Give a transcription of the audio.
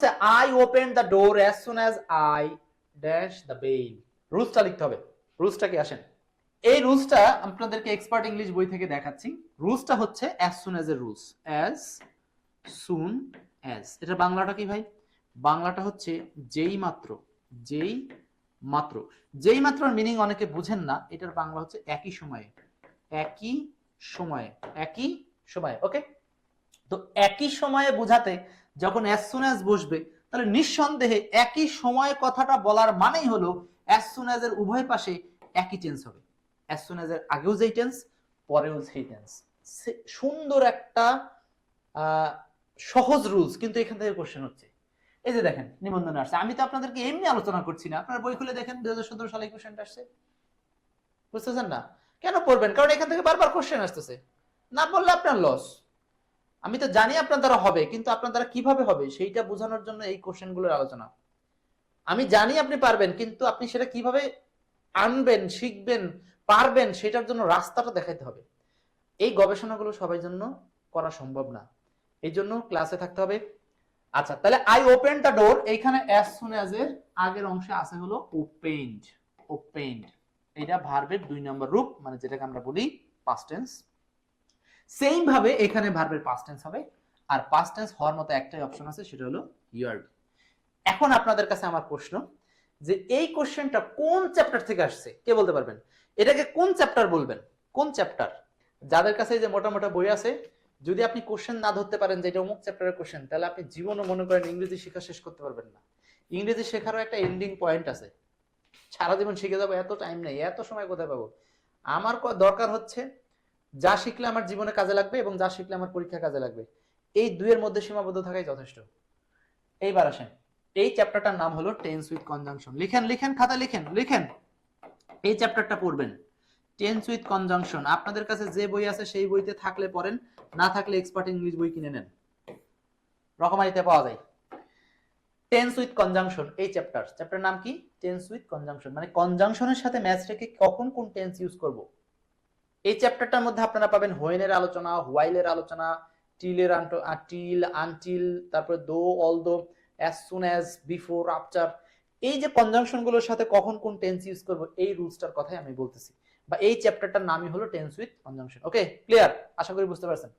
I opened the door as soon as I dash the bell. রুলসটা লিখতে হবে। রুলসটা কি আসেন, এই রুলসটা আপনাদেরকে এক্সপার্ট ইংলিশ বই থেকে দেখাচ্ছি। রুলসটা হচ্ছে as soon as এর রুলস, as soon as। এটা বাংলাটা কি ভাই? বাংলাটা হচ্ছে যেই মাত্র। যেই মাত্র, যেই মাত্রর মিনিং অনেকে বুঝেন না, এটার বাংলা হচ্ছে একই সময়ে। একই সময়ে, একই সময়ে। ওকে, তো একই সময়ে বোঝাতে যখন as soon as বসবে, তাহলে নিঃসন্দেহে একই সময়ে কথাটা বলার মানেই হলো as soon as এর উভয় পাশে একই টেন্স হবে। as soon as এর আগেও যেই টেন্স, পরেও সেই টেন্স। সুন্দর একটা সহজ রুলস, কিন্তু এখান থেকে কোশ্চেন হচ্ছে। এই যে দেখেন নিবন্ধনে আসছে, আমি তো আপনাদেরকে এমনি আলোচনা করছি না, আপনার বই খুলে দেখেন 2017 সালে কোশ্চেনটা আসছে। বুঝতেছেন না? কেন পড়বেন? কারণ এখান থেকে বারবার কোশ্চেন আসতেছে, না পড়লে আপনার লস। আমি তো জানি আপনার দ্বারা হবে, কিন্তু আপনার দ্বারা কিভাবে হবে সেইটা বোঝানোর জন্য এই কোশ্চেনগুলোর আলোচনা। আমি জানি আপনি পারবেন, কিন্তু আপনি সেটা কিভাবে আনবেন, শিখবেন, পারবেন, সেটার জন্য রাস্তাটা দেখাইতে হবে। এই গবেষণাগুলো সবার জন্য করা সম্ভব না, এই জন্য ক্লাসে থাকতে হবে। আচ্ছা, তাহলে আই ওপেন দ্য ডোর, এইখানে as soon as এর আগের অংশে আছে হলো ওপেন্ড। ওপেন্ড এটা ভার্বের 2 নম্বর রূপ, মানে যেটাকে আমরা বলি পাস্ট টেন্স। সেম ভাবে এখানে ভার্বের পাস্ট টেন্স হবে, আর পাস্ট টেন্স হওয়ার মতো একটাই অপশন আছে, সেটা হলো ইউআর। এখন আপনাদের কাছে আমার প্রশ্ন, যে এই কোশ্চেনটা কোন চ্যাপ্টার থেকে আসছে কে বলতে পারবেন? এটাকে কোন চ্যাপ্টার বলবেন? কোন চ্যাপ্টার? যাদের কাছে যে মোটা মোটা বই আছে, যদি আপনি কোশ্চেন না ধরতে পারেন যে এটা অমুক চ্যাপ্টারের কোশ্চেন, তাহলে আপনি জীবনও মনে করেন ইংরেজি শেখা শেষ করতে পারবেন না। ইংরেজি শেখারও একটা এন্ডিং পয়েন্ট আছে। সারা জীবন শিখে যাবো এত টাইম নেই, এত সময় কোথায় পাবো? আমার দরকার হচ্ছে যা শিখলে আমার জীবনে কাজে লাগবে এবং যা শিখলে আমার পরীক্ষা কাজে লাগবে, এই দুইয়ের মধ্যে সীমাবদ্ধ থাকাই যথেষ্ট। এইবার আসেন, এই চ্যাপ্টারটার নাম হলো টেন্স উইথ কনজাংশন। লিখেন লিখেন, খাতা লিখেন লিখেন, এই চ্যাপ্টারটা পড়বেন, টেন্স উইথ কনজাংশন। আপনাদের কাছে যে বই আছে সেই বইতে থাকলে পড়েন, না থাকলে এক্সপার্ট ইংলিশ বই কিনে নেন, রকমারিতে পাওয়া যায়। টেন্স উইথ কনজাংশন এই চ্যাপ্টার নাম কি? টেন্স উইথ কনজাংশন, মানে কনজাংশনের সাথে ম্যাচ রেখে কখন কোন টেন্স ইউজ করব। এই চ্যাপ্টারটার মধ্যে আপনারা পাবেন হোয়েনের আলোচনা, হোয়াইলের আলোচনা, টিলের টিল, আনটিল, তারপরে দো, although, as soon as, before, after. এই যে কনজাংশন গুলোর সাথে কখন কোন টেন্স ইউজ করব, এই রুলসটার কথাই আমি বলতেছি, বা এই চ্যাপ্টারটার নামই হলো tense with conjunction. Okay, clear? আশা করি বুঝতে পারছেন।